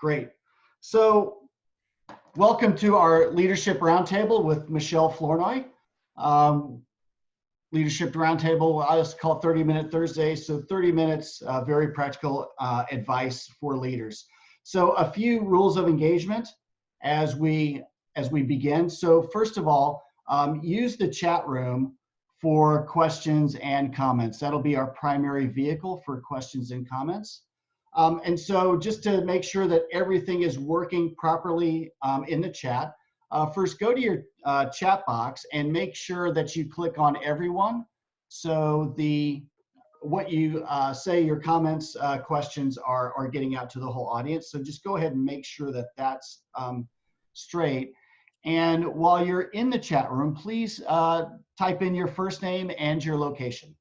Great. So welcome to our Leadership Roundtable with Michele Flournoy. Leadership Roundtable, I just call it 30-minute Thursday. So 30 minutes, very practical advice for leaders. So a few rules of engagement as we begin. So first of all, use the chat room for questions and comments. That'll be our primary vehicle for questions and comments. And so just to make sure that everything is working properly in the chat, first go to your chat box and make sure that you click on everyone. So what you say, your comments, questions are getting out to the whole audience. So just go ahead and make sure that that's straight. And while you're in the chat room, please type in your first name and your location.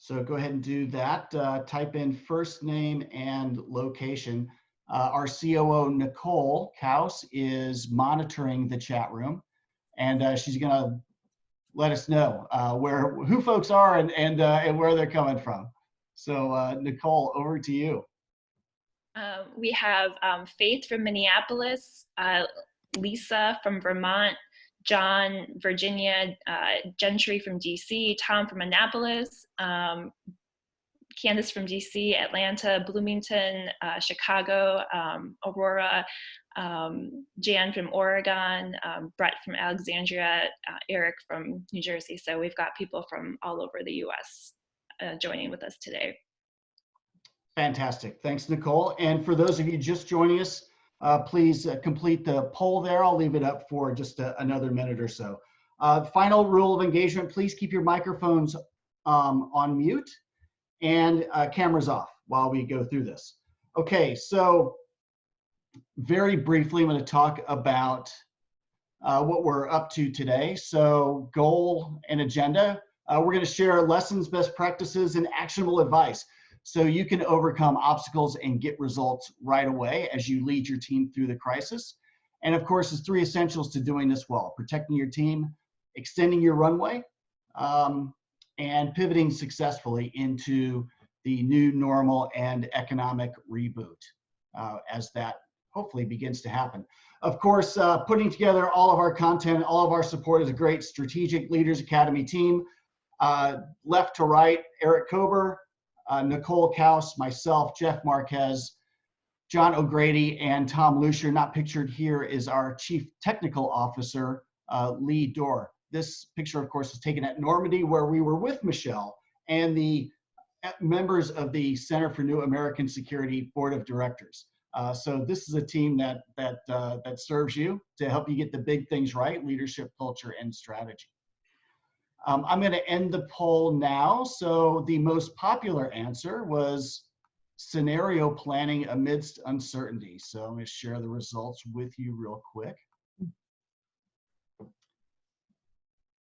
So go ahead and do that. Type in first name and location. Our COO, Nicole Kaus, is monitoring the chat room, and she's going to let us know who folks are and where they're coming from. So Nicole, over to you. We have Faith from Minneapolis, Lisa from Vermont, John, Virginia, Gentry from DC, Tom from Annapolis, Candace from DC, Atlanta, Bloomington, Chicago, Aurora, Jan from Oregon, Brett from Alexandria, Eric from New Jersey. So we've got people from all over the US joining with us today. Fantastic. Thanks, Nicole. And for those of you just joining us, please complete the poll there. I'll leave it up for just another minute or so. Final rule of engagement, please keep your microphones on mute and cameras off while we go through this. Okay, so very briefly, I'm going to talk about what we're up to today. So goal and agenda. We're going to share lessons, best practices, and actionable advice so you can overcome obstacles and get results right away as you lead your team through the crisis. And of course, there's 3 essentials to doing this well: protecting your team, extending your runway, and pivoting successfully into the new normal and economic reboot as that hopefully begins to happen. Of course, putting together all of our content, all of our support is a great Strategic Leaders Academy team. Left to right, Eric Kober, Nicole Kaus, myself, Jeff Marquez, John O'Grady, and Tom Lucier. Not pictured here is our Chief Technical Officer, Lee Dorr. This picture, of course, is taken at Normandy, where we were with Michele and the members of the Center for New American Security Board of Directors. So this is a team that serves you to help you get the big things right: leadership, culture, and strategy. I'm going to end the poll now. So the most popular answer was scenario planning amidst uncertainty. So I'm going to share the results with you real quick.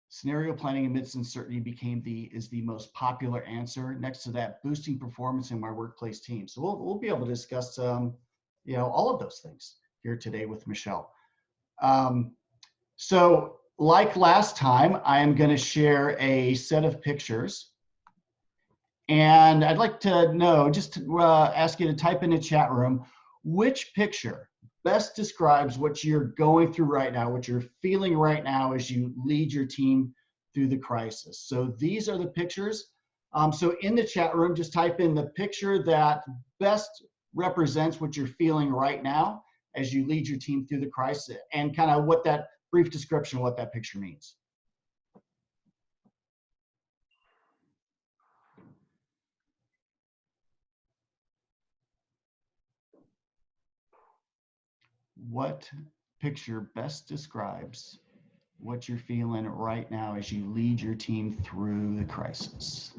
Scenario planning amidst uncertainty is the most popular answer. Next to that, boosting performance in my workplace team. So we'll be able to discuss all of those things here today with Michele. So like last time, I am going to share a set of pictures, and I'd like to know, just to ask you to type in the chat room, which picture best describes what you're going through right now, what you're feeling right now as you lead your team through the crisis. So these are the pictures. So in the chat room, just type in the picture that best represents what you're feeling right now as you lead your team through the crisis, and kind of what that brief description of what that picture means. What picture best describes what you're feeling right now as you lead your team through the crisis?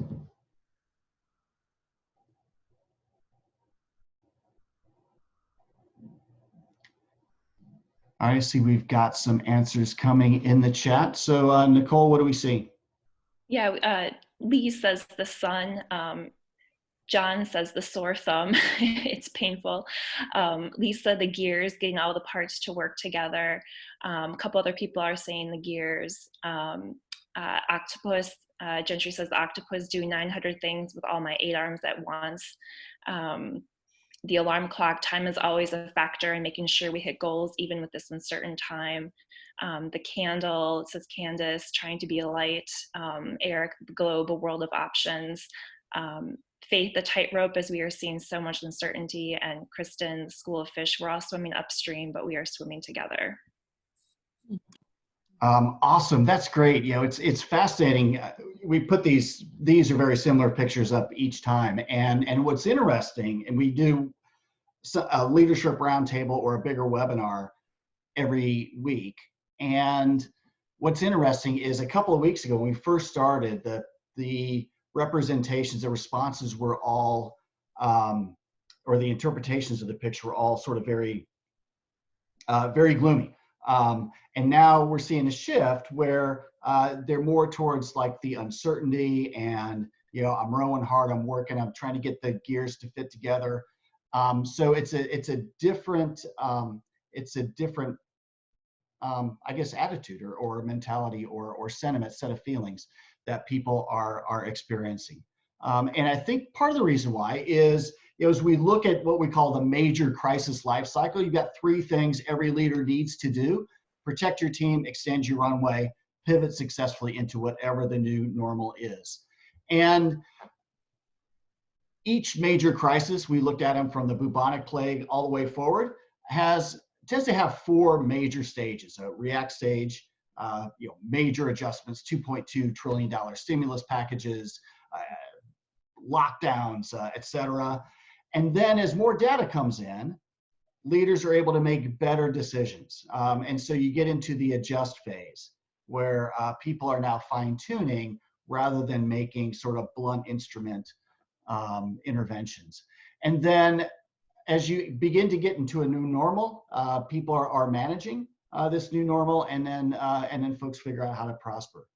I see we've got some answers coming in the chat. So Nicole, what do we see? Yeah, Lee says the sun. John says the sore thumb. It's painful. Lisa, the gears, getting all the parts to work together. A couple other people are saying the gears. Octopus, Gentry says the octopus do 900 things with all my 8 arms at once. The alarm clock, time is always a factor in making sure we hit goals, even with this uncertain time. The candle, it says Candace, trying to be a light. Eric, the globe, a world of options. Faith, the tightrope, as we are seeing so much uncertainty. And Kristen, the school of fish, we're all swimming upstream, but we are swimming together. Awesome, that's great. You know, it's fascinating. We put these are very similar pictures up each time, and what's interesting, and we do a leadership roundtable or a bigger webinar every week. And what's interesting is a couple of weeks ago when we first started, the representations, the responses were all, or the interpretations of the picture were all sort of very, very gloomy. And now we're seeing a shift where they're more towards like the uncertainty and, you know, I'm rowing hard, I'm working, I'm trying to get the gears to fit together. So it's a different, I guess, attitude or mentality or sentiment, set of feelings that people are experiencing. And I think part of the reason why is, you know, as we look at what we call the major crisis life cycle, you've got 3 things every leader needs to do: protect your team, extend your runway, pivot successfully into whatever the new normal is. And each major crisis, we looked at them from the bubonic plague all the way forward, tends to have 4 major stages: a react stage, you know, major adjustments, $2.2 trillion stimulus packages, lockdowns, et cetera. And then as more data comes in, leaders are able to make better decisions. And so you get into the adjust phase where people are now fine tuning rather than making sort of blunt instrument interventions. And then as you begin to get into a new normal, people are managing this new normal, and then folks figure out how to prosper.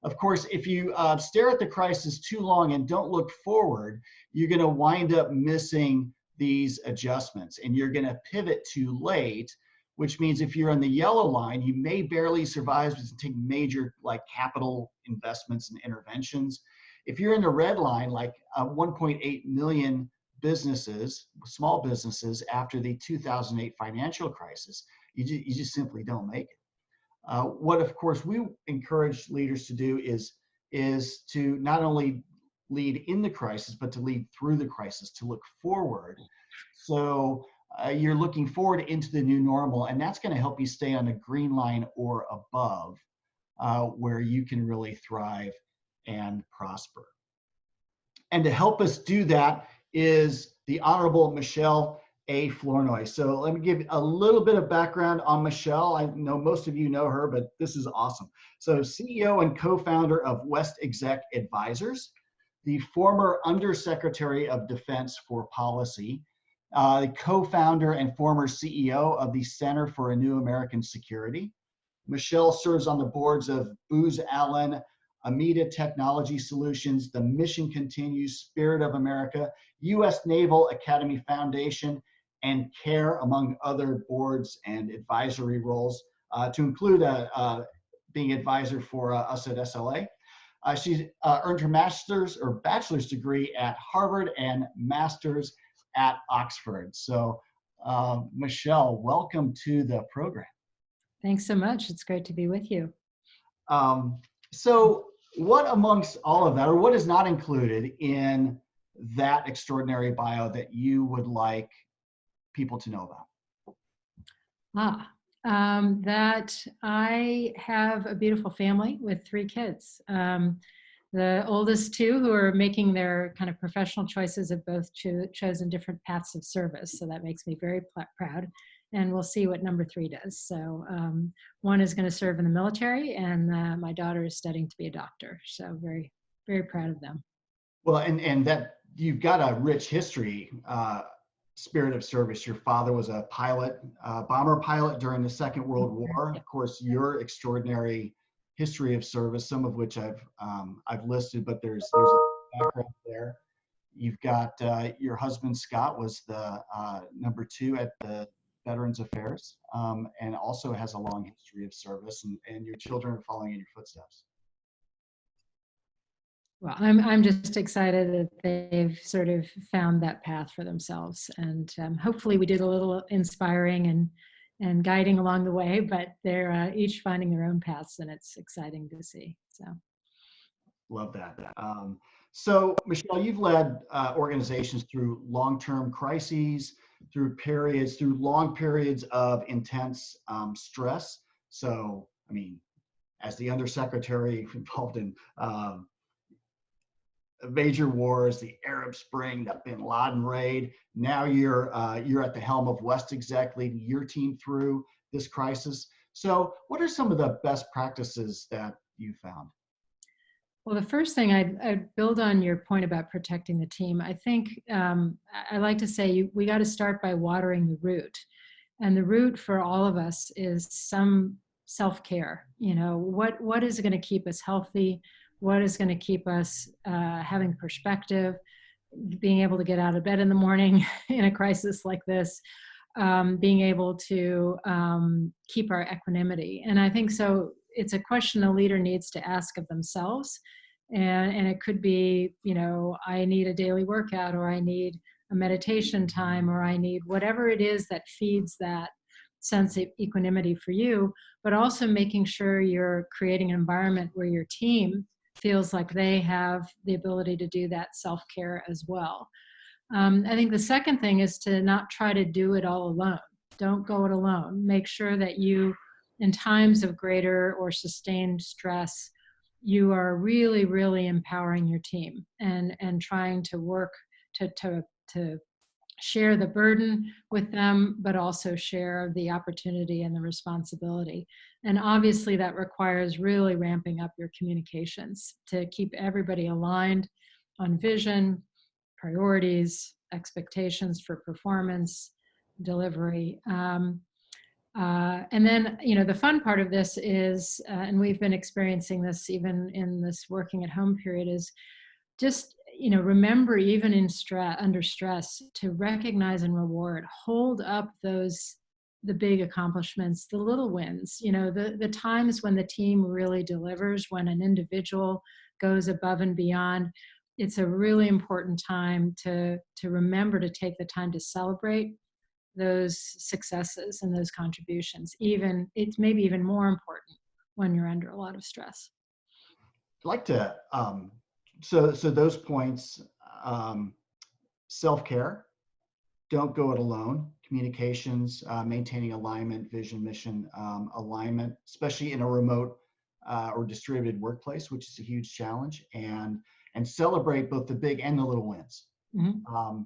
Of course, if you stare at the crisis too long and don't look forward, you're going to wind up missing these adjustments, and you're going to pivot too late, which means if you're on the yellow line, you may barely survive and take major like capital investments and interventions. If you're in the red line, like 1.8 million businesses, small businesses, after the 2008 financial crisis, you just simply don't make it. What, of course, we encourage leaders to do is to not only lead in the crisis, but to lead through the crisis, to look forward. So you're looking forward into the new normal, and that's going to help you stay on a green line or above, where you can really thrive and prosper. And to help us do that is the Honorable Michele A. Flournoy. So let me give a little bit of background on Michele. I know most of you know her, but this is awesome. So CEO and co-founder of West Exec Advisors, the former Undersecretary of Defense for Policy, the co-founder and former CEO of the Center for a New American Security. Michele serves on the boards of Booz Allen, Amida Technology Solutions, the Mission Continues, Spirit of America, U.S. Naval Academy Foundation, and CARE, among other boards and advisory roles, to include being advisor for us at SLA. She earned her master's or bachelor's degree at Harvard and master's at Oxford. So Michele, welcome to the program. Thanks so much. It's great to be with you. So what amongst all of that, or what is not included in that extraordinary bio that you would like people to know about? That I have a beautiful family with 3 kids. The oldest 2 who are making their kind of professional choices have both chosen different paths of service. So that makes me very proud. And we'll see what number 3 does. So one is going to serve in the military, and my daughter is studying to be a doctor. So very, very proud of them. Well, and that you've got a rich history, spirit of service. Your father was a pilot, bomber pilot during the Second World War. Of course, your extraordinary history of service, some of which I've listed, but there's a background there. You've got your husband Scott was the number 2 at the Veterans Affairs, and also has a long history of service, and your children are following in your footsteps. Well, I'm just excited that they've sort of found that path for themselves, and hopefully we did a little inspiring and guiding along the way. But they're each finding their own paths, and it's exciting to see. So. Love that. So, Michele, you've led organizations through long-term crises, through long periods of intense stress. So, I mean, as the undersecretary involved in major wars, the Arab Spring, the Bin Laden raid, now you're at the helm of West Exec, leading your team through this crisis. So, what are some of the best practices that you found? Well, the first thing I'd build on your point about protecting the team. I think I like to say we got to start by watering the root. And the root for all of us is some self-care. You know, what is going to keep us healthy? What is going to keep us having perspective, being able to get out of bed in the morning in a crisis like this, being able to keep our equanimity. And I think so. It's a question a leader needs to ask of themselves. And it could be, you know, I need a daily workout, or I need a meditation time, or I need whatever it is that feeds that sense of equanimity for you, but also making sure you're creating an environment where your team feels like they have the ability to do that self-care as well. I think the second thing is to not try to do it all alone. Don't go it alone. Make sure that you, in times of greater or sustained stress, you are really, really empowering your team and trying to work to share the burden with them, but also share the opportunity and the responsibility. And obviously that requires really ramping up your communications to keep everybody aligned on vision, priorities, expectations for performance, delivery. And then, you know, the fun part of this is, and we've been experiencing this even in this working at home period, is just, you know, remember even in under stress to recognize and reward, hold up the big accomplishments, the little wins, you know, the times when the team really delivers, when an individual goes above and beyond. It's a really important time to remember to take the time to celebrate those successes and those contributions. Even it's maybe even more important when you're under a lot of stress. I'd like to so those points, self-care, don't go it alone, communications, maintaining alignment, vision, mission, alignment, especially in a remote or distributed workplace, which is a huge challenge, and celebrate both the big and the little wins. Mm-hmm.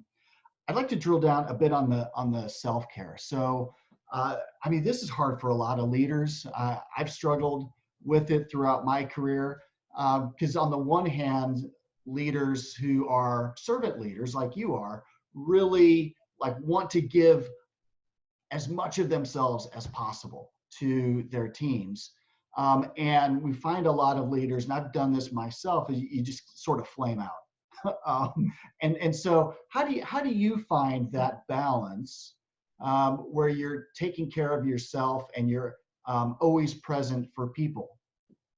I'd like to drill down a bit on the self-care. So, I mean, this is hard for a lot of leaders. I've struggled with it throughout my career because on the one hand, leaders who are servant leaders like you are really like want to give as much of themselves as possible to their teams. And we find a lot of leaders, and I've done this myself, you just sort of flame out. And so how do you find that balance where you're taking care of yourself and you're always present for people?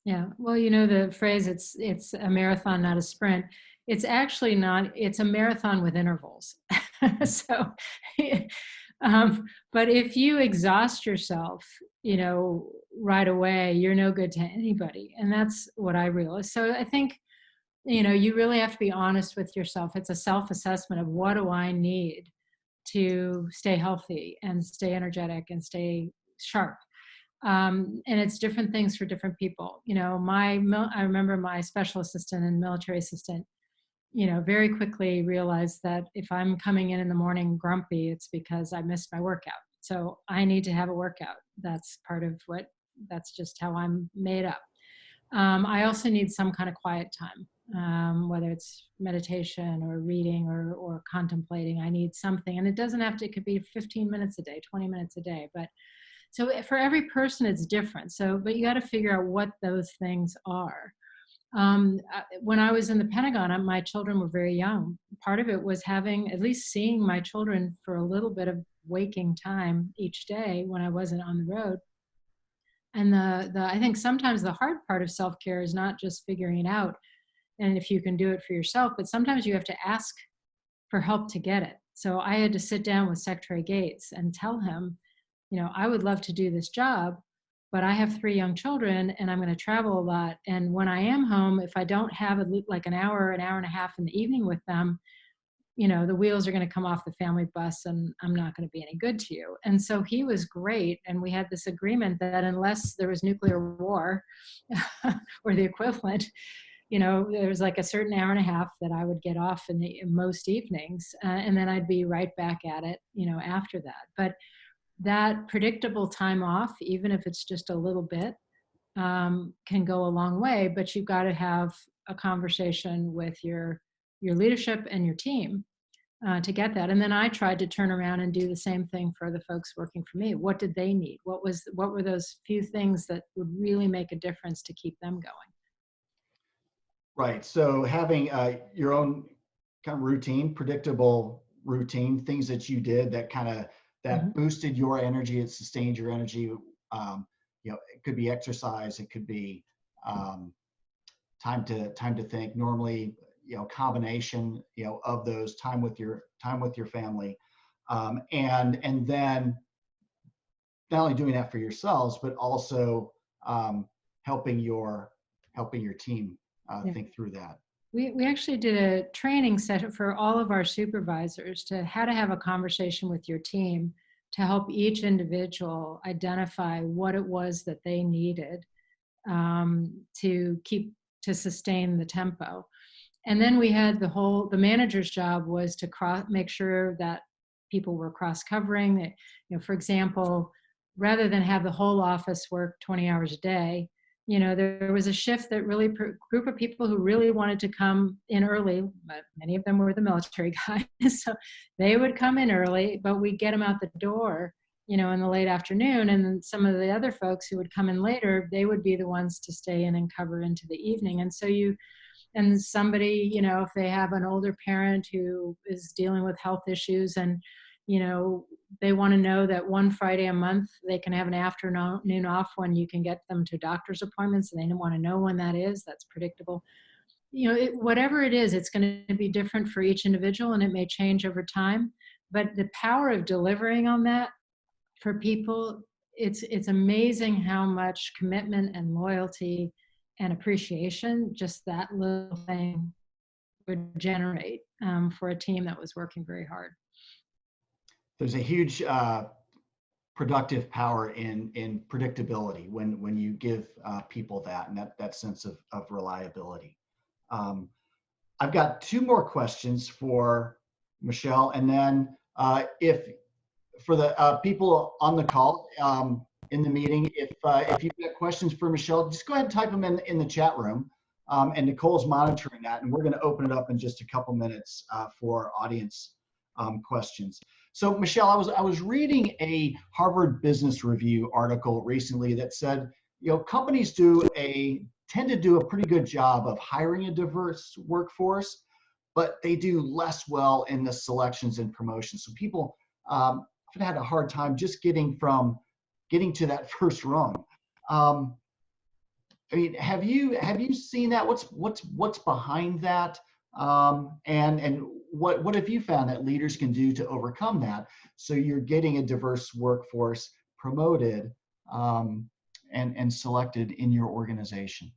Yeah, well, you know, the phrase, it's a marathon, not a sprint. It's actually not, it's a marathon with intervals. So, but if you exhaust yourself, you know, right away, you're no good to anybody. And that's what I realized. So I think, you know, you really have to be honest with yourself. It's a self-assessment of what do I need to stay healthy and stay energetic and stay sharp. And it's different things for different people. You know, I remember my special assistant and military assistant, you know, very quickly realized that if I'm coming in the morning grumpy, it's because I missed my workout. So I need to have a workout. That's part of that's just how I'm made up. I also need some kind of quiet time, whether it's meditation or reading or contemplating. I need something, and it doesn't have to, it could be 15 minutes a day, 20 minutes a day, but so for every person it's different. So, but you got to figure out what those things are. When I was in the Pentagon, my children were very young. Part of it was having, at least seeing my children for a little bit of waking time each day when I wasn't on the road. And I think sometimes the hard part of self-care is not just figuring it out. and if you can do it for yourself, but sometimes you have to ask for help to get it. So I had to sit down with Secretary Gates and tell him, I would love to do this job, but I have 3 young children and I'm going to travel a lot. And when I am home, if I don't have like an hour and a half in the evening with them, the wheels are going to come off the family bus and I'm not going to be any good to you. And so he was great. And we had this agreement that unless there was nuclear war or the equivalent, there was like a certain hour and a half that I would get off in most evenings. And then I'd be right back at it, after that. But that predictable time off, even if it's just a little bit, can go a long way, but you've got to have a conversation with your leadership and your team to get that. And then I tried to turn around and do the same thing for the folks working for me. What did they need? What were those few things that would really make a difference to keep them going? Right. So having your own kind of routine, predictable routine, things that you did that that boosted your energy, it sustained your energy. It could be exercise, it could be time to think. Normally, combination, of those time with your family, and then not only doing that for yourselves, but also helping your team think through that. We actually did a training session for all of our supervisors to how to have a conversation with your team to help each individual identify what it was that they needed to sustain the tempo. And then we had the manager's job was to make sure that people were cross-covering. For example, rather than have the whole office work 20 hours a day, there was a shift that really group of people who really wanted to come in early, but many of them were the military guys. So they would come in early, but we'd get them out the door, in the late afternoon. And then some of the other folks who would come in later, they would be the ones to stay in and cover into the evening. And so and somebody, if they have an older parent who is dealing with health issues and, they want to know that one Friday a month they can have an afternoon off when you can get them to doctor's appointments, and they want to know when that is. That's predictable. Whatever it is, it's going to be different for each individual, and it may change over time. But the power of delivering on that for people, it's amazing how much commitment and loyalty and appreciation just that little thing would generate for a team that was working very hard. There's a huge productive power in predictability when you give people that and that sense of reliability. I've got 2 more questions for Michele, and then if for the people on the call in the meeting, if you've got questions for Michele, just go ahead and type them in the chat room. And Nicole's monitoring that, and we're going to open it up in just a couple minutes for audience questions. So Michele, I was reading a Harvard Business Review article recently that said, companies tend to do a pretty good job of hiring a diverse workforce, but they do less well in the selections and promotions. So people have had a hard time just getting to that first rung. I mean, have you seen that? What's behind that? And what have you found that leaders can do to overcome that, so you're getting a diverse workforce promoted and selected in your organization?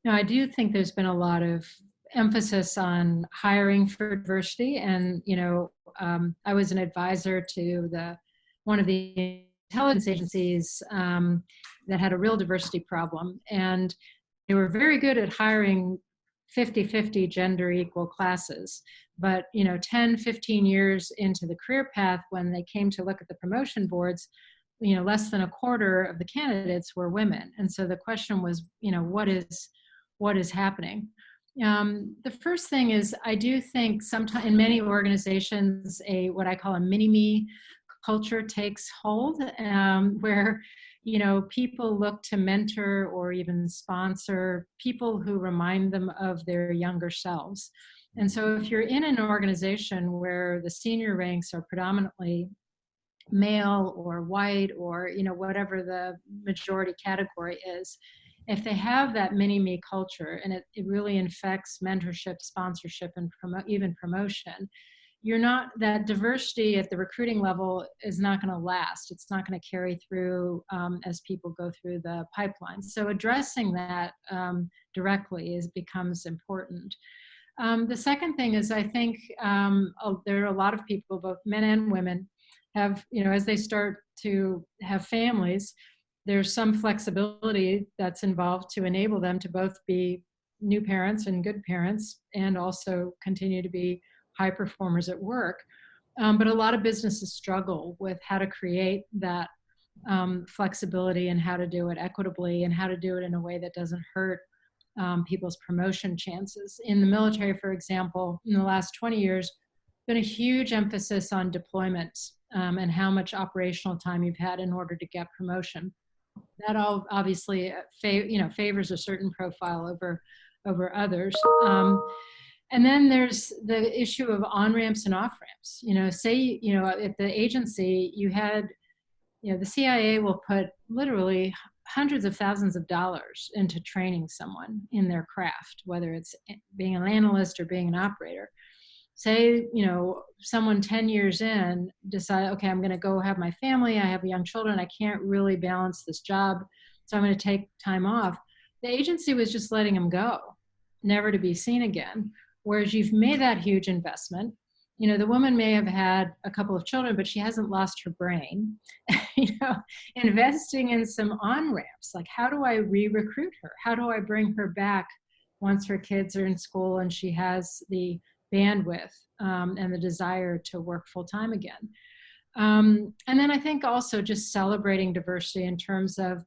No, I do think there's been a lot of emphasis on hiring for diversity, and I was an advisor to one of the intelligence agencies that had a real diversity problem, and they were very good at hiring 50-50 gender equal classes. But 10, 15 years into the career path, when they came to look at the promotion boards, less than a quarter of the candidates were women. And so the question was, what is happening? The first thing is, I do think sometimes in many organizations, what I call a mini-me culture takes hold, where people look to mentor or even sponsor people who remind them of their younger selves. And so if you're in an organization where the senior ranks are predominantly male or white or whatever the majority category is, if they have that mini-me culture, and it really infects mentorship, sponsorship, and even promotion, that diversity at the recruiting level is not going to last. It's not going to carry through as people go through the pipeline. So addressing that directly becomes important. The second thing is, I think there are a lot of people, both men and women, have, as they start to have families, there's some flexibility that's involved to enable them to both be new parents and good parents, and also continue to be high performers at work. But a lot of businesses struggle with how to create that flexibility, and how to do it equitably, and how to do it in a way that doesn't hurt people's promotion chances. In the military, for example, in the last 20 years, been a huge emphasis on deployment and how much operational time you've had in order to get promotion. That all obviously favors a certain profile over others. And then there's the issue of on-ramps and off-ramps. Say, at the agency you had, the CIA will put literally hundreds of thousands of dollars into training someone in their craft, whether it's being an analyst or being an operator. Say, someone 10 years in decide, okay, I'm going to go have my family. I have young children. I can't really balance this job, so I'm going to take time off. The agency was just letting them go, never to be seen again. Whereas you've made that huge investment. The woman may have had a couple of children, but she hasn't lost her brain. Investing in some on-ramps, like, how do I re-recruit her? How do I bring her back once her kids are in school and she has the bandwidth and the desire to work full-time again? And then I think also just celebrating diversity in terms of,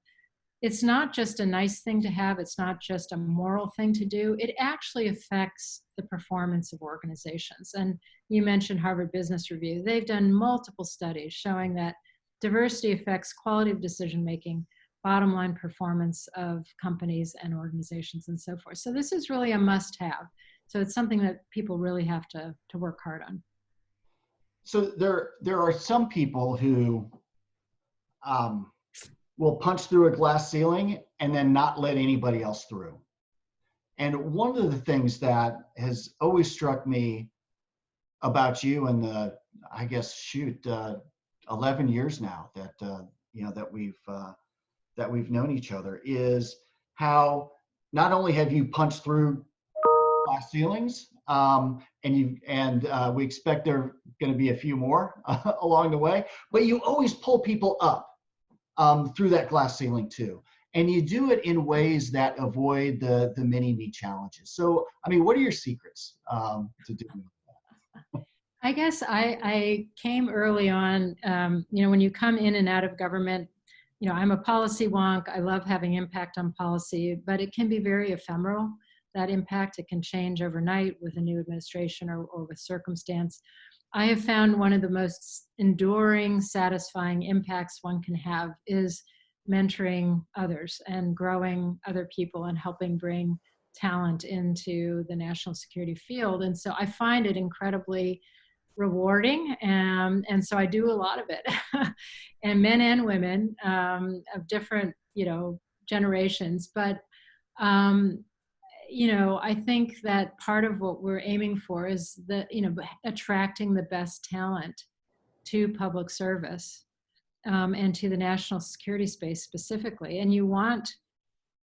it's not just a nice thing to have, it's not just a moral thing to do, it actually affects the performance of organizations. And you mentioned Harvard Business Review. They've done multiple studies showing that diversity affects quality of decision-making, bottom line performance of companies and organizations, and so forth. So this is really a must-have. So it's something that people really have to work hard on. So there are some people who will punch through a glass ceiling and then not let anybody else through. And one of the things that has always struck me about you in the, 11 years now that we've known each other, is how not only have you punched through glass ceilings, and we expect there are going to be a few more along the way, but you always pull people up through that glass ceiling too. And you do it in ways that avoid the mini-me challenges. So, what are your secrets to doing that? I guess I came early on, when you come in and out of government, I'm a policy wonk. I love having impact on policy, but it can be very ephemeral, that impact. It can change overnight with a new administration or with circumstance. I have found one of the most enduring, satisfying impacts one can have is mentoring others and growing other people and helping bring talent into the national security field. And so I find it incredibly rewarding. And so I do a lot of it. And men and women of different, generations. But I think that part of what we're aiming for is attracting the best talent to public service and to the national security space specifically. And you want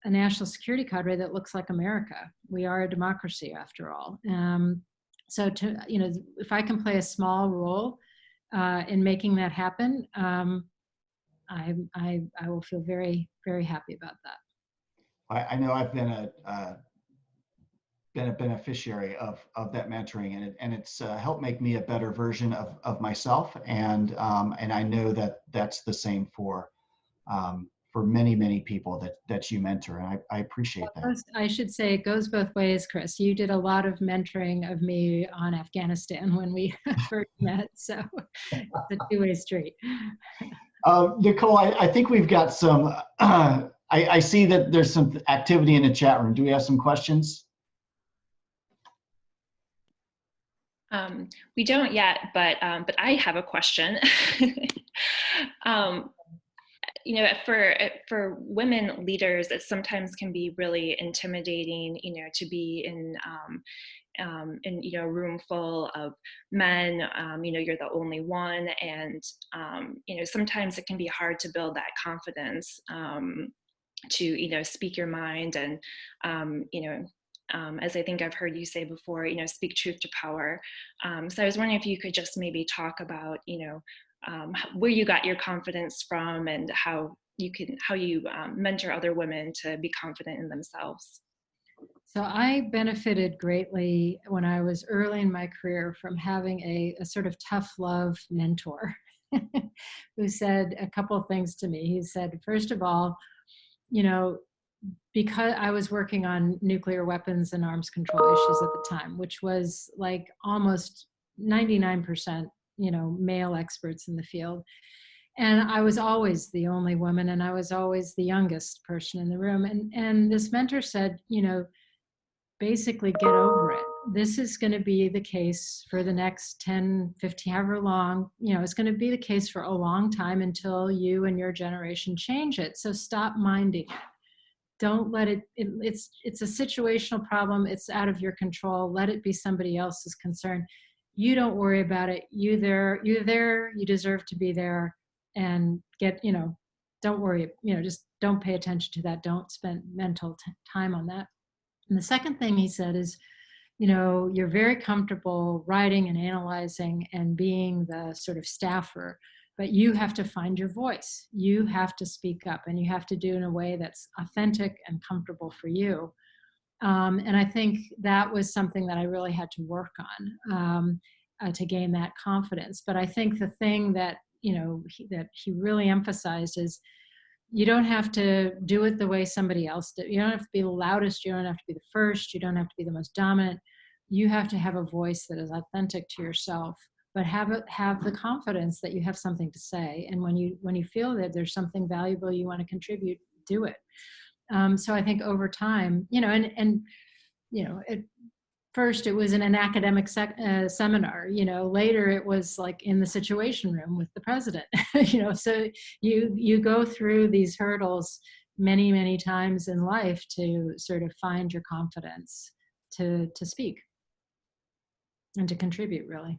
a national security cadre that looks like America. We are a democracy after all. So if I can play a small role in making that happen, I will feel very, very happy about that. I know I've been a beneficiary of that mentoring, and it's helped make me a better version of myself, and I know that that's the same for many, many people that you mentor, and I appreciate that. I should say it goes both ways, Chris. You did a lot of mentoring of me on Afghanistan when we first met, so it's a two-way street. Nicole, I think we've got some, I see that there's some activity in the chat room. Do we have some questions? We don't yet, but I have a question. you know, for women leaders, it sometimes can be really intimidating, you know, to be in, you know, a room full of men. You know, you're the only one, and you know, sometimes it can be hard to build that confidence to, you know, speak your mind, and you know, as I think I've heard you say before, you know, speak truth to power. So I was wondering if you could just maybe talk about, you know, where you got your confidence from, and how you mentor other women to be confident in themselves. So I benefited greatly when I was early in my career from having a sort of tough love mentor who said a couple of things to me. He said, first of all, you know, because I was working on nuclear weapons and arms control issues at the time, which was like almost 99%, you know, male experts in the field. And I was always the only woman, and I was always the youngest person in the room. And this mentor said, you know, basically get over it. This is going to be the case for the next 10, 15, however long, you know, it's going to be the case for a long time until you and your generation change it. So stop minding it. Don't let it's a situational problem. It's out of your control. Let it be somebody else's concern. You don't worry about it. You're there, you deserve to be there, and you know, don't worry, you know, just don't pay attention to that. Don't spend mental time on that. And the second thing he said is, you know, you're very comfortable writing and analyzing and being the sort of staffer, but you have to find your voice. You have to speak up, and you have to do it in a way that's authentic and comfortable for you. And I think that was something that I really had to work on to gain that confidence. But I think the thing that, you know, that he really emphasized is, you don't have to do it the way somebody else did. You don't have to be the loudest. You don't have to be the first. You don't have to be the most dominant. You have to have a voice that is authentic to yourself, but have the confidence that you have something to say. And when you feel that there's something valuable you want to contribute, do it. So I think over time, you know, and you know, first it was in an academic seminar, you know, later it was like in the situation room with the president, you know, so you go through these hurdles many, many times in life to sort of find your confidence to speak and to contribute, really.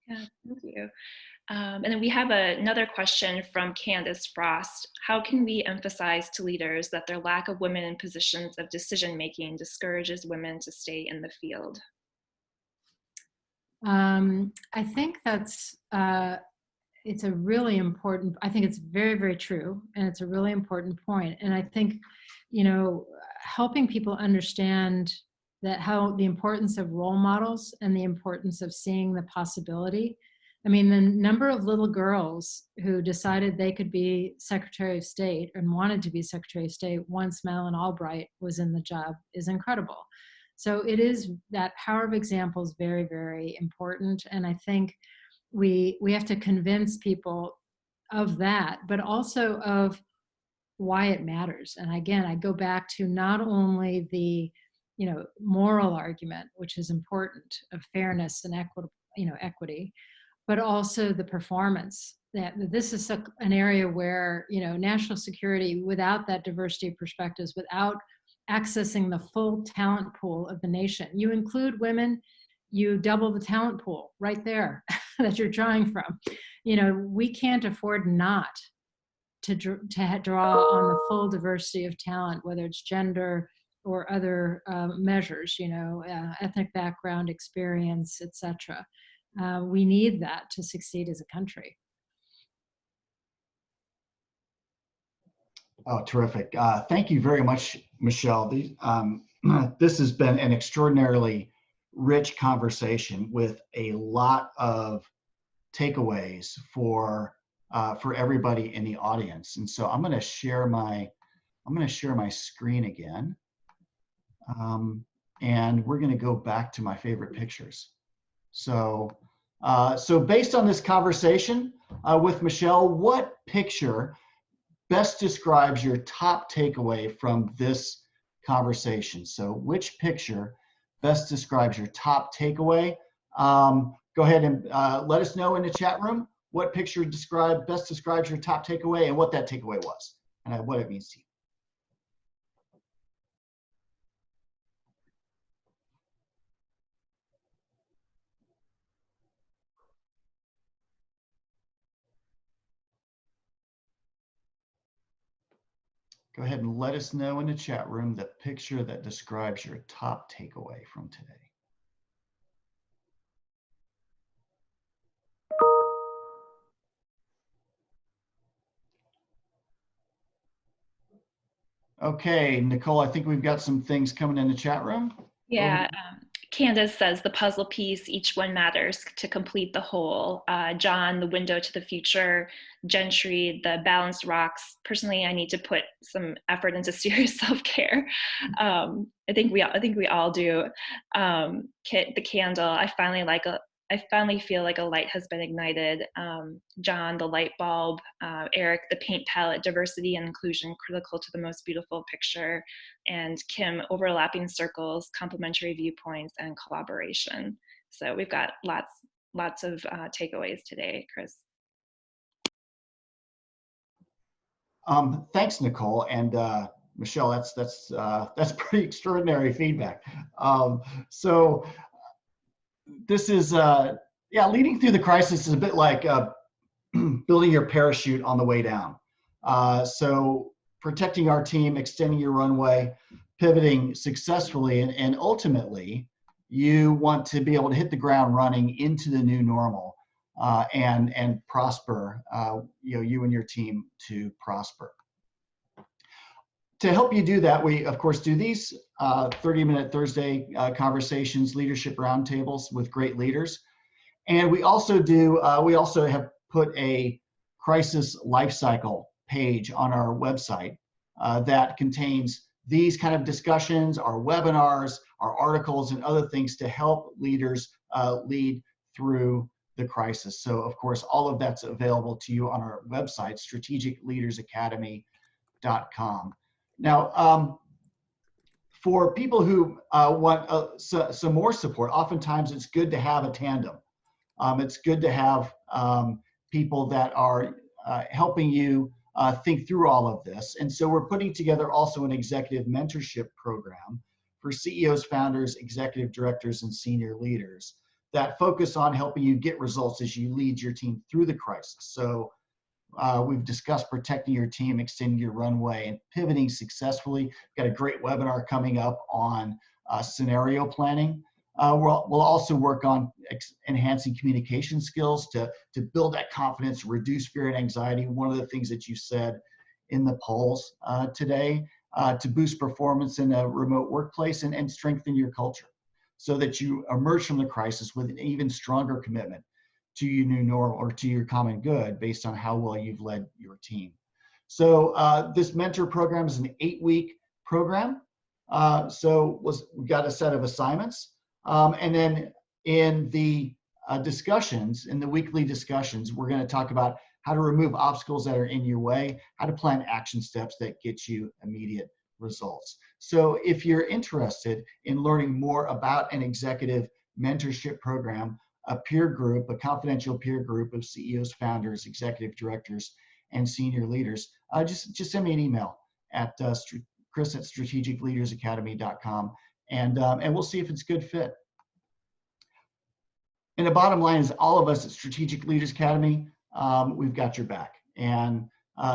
Yeah, thank you. And then we have another question from Candace Frost. How can we emphasize to leaders that their lack of women in positions of decision-making discourages women to stay in the field? I think that's, it's a really important, I think it's very, very true. And it's a really important point. And I think, you know, helping people understand that how the importance of role models and the importance of seeing the possibility. I mean, the number of little girls who decided they could be Secretary of State and wanted to be Secretary of State once Madeleine Albright was in the job is incredible. So it is, that power of example is very, very important. And I think we have to convince people of that, but also of why it matters. And again, I go back to not only the, you know, moral argument, which is important, of fairness and equity, but also the performance. That this is an area where, you know, national security, without that diversity of perspectives, without accessing the full talent pool of the nation, you include women, you double the talent pool right there that you're drawing from. You know, we can't afford not to draw on the full diversity of talent, whether it's gender or other measures, you know, ethnic background, experience, etc. We need that to succeed as a country. Oh, terrific. Thank you very much, Michele. This has been an extraordinarily rich conversation with a lot of takeaways for everybody in the audience. And so I'm going to share my screen again. And we're going to go back to my favorite pictures. So based on this conversation with Michele, what picture best describes your top takeaway from this conversation? So which picture best describes your top takeaway? Go ahead and let us know in the chat room what picture best describes your top takeaway and what that takeaway was and what it means to you. Go ahead and let us know in the chat room the picture that describes your top takeaway from today. Okay, Nicole, I think we've got some things coming in the chat room. Yeah, Candace says the puzzle piece, each one matters to complete the whole. John, the window to the future. Gentry, the balanced rocks. Personally, I need to put some effort into serious self-care. I think we all do. Kit, the candle. I finally feel like a light has been ignited. John, the light bulb. Eric, the paint palette. Diversity and inclusion critical to the most beautiful picture. And Kim, overlapping circles, complementary viewpoints, and collaboration. So we've got lots of takeaways today, Chris. Thanks, Nicole, and Michelle. That's pretty extraordinary feedback. So this is leading through the crisis is a bit like building your parachute on the way down. So protecting our team, extending your runway, pivoting successfully, and ultimately, you want to be able to hit the ground running into the new normal and prosper. You and your team to prosper. To help you do that, we of course do these 30-minute Thursday conversations, leadership roundtables with great leaders, and we also have put a crisis life cycle page on our website that contains these kind of discussions, our webinars, our articles, and other things to help leaders lead through the crisis. So of course, all of that's available to you on our website, strategicleadersacademy.com. Now, for people who want some more support, oftentimes it's good to have a tandem. It's good to have people that are helping you think through all of this. And so we're putting together also an executive mentorship program for CEOs, founders, executive directors, and senior leaders that focus on helping you get results as you lead your team through the crisis. So we've discussed protecting your team, extending your runway, and pivoting successfully. We've got a great webinar coming up on scenario planning. We'll also work on enhancing communication skills to build that confidence, reduce fear and anxiety. One of the things that you said in the polls today, to boost performance in a remote workplace and strengthen your culture so that you emerge from the crisis with an even stronger commitment to your new normal or to your common good based on how well you've led your team. So this mentor program is an 8-week program. We've got a set of assignments. And then in the discussions, in the weekly discussions, we're going to talk about how to remove obstacles that are in your way, how to plan action steps that get you immediate results. So if you're interested in learning more about an executive mentorship program, a peer group, a confidential peer group of CEOs, founders, executive directors, and senior leaders, just send me an email at chris@strategicleadersacademy.com, and we'll see if it's a good fit. And the bottom line is all of us at Strategic Leaders Academy, we've got your back. And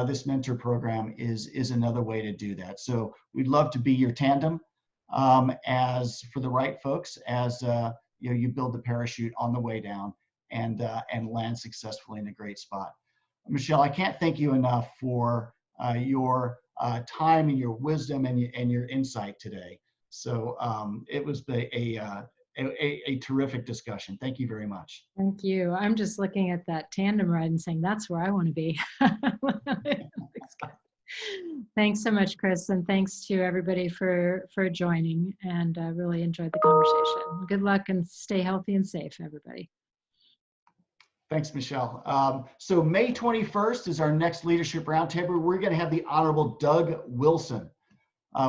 this mentor program is another way to do that. So we'd love to be your tandem as for the right folks as you build the parachute on the way down and land successfully in a great spot. Michelle, I can't thank you enough for your time and your wisdom and your insight today. So it was a terrific discussion. Thank you very much. Thank you. I'm just looking at that tandem ride and saying, that's where I want to be. Thanks so much, Chris. And thanks to everybody for joining, and really enjoyed the conversation. Good luck and stay healthy and safe, everybody. Thanks, Michelle. So May 21st is our next leadership roundtable. We're going to have the Honorable Doug Wilson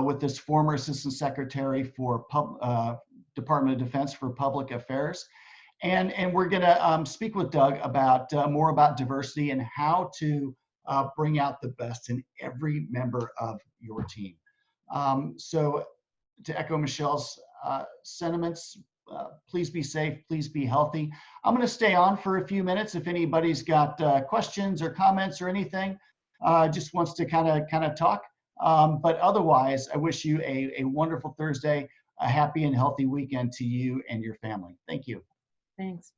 with this former Assistant Secretary for Department of Defense for Public Affairs. And we're going to speak with Doug about more about diversity and how to bring out the best in every member of your team. So to echo Michele's sentiments, please be safe, please be healthy. I'm going to stay on for a few minutes if anybody's got questions or comments or anything, just wants to kind of talk. But otherwise, I wish you a wonderful Thursday, a happy and healthy weekend to you and your family. Thank you. Thanks.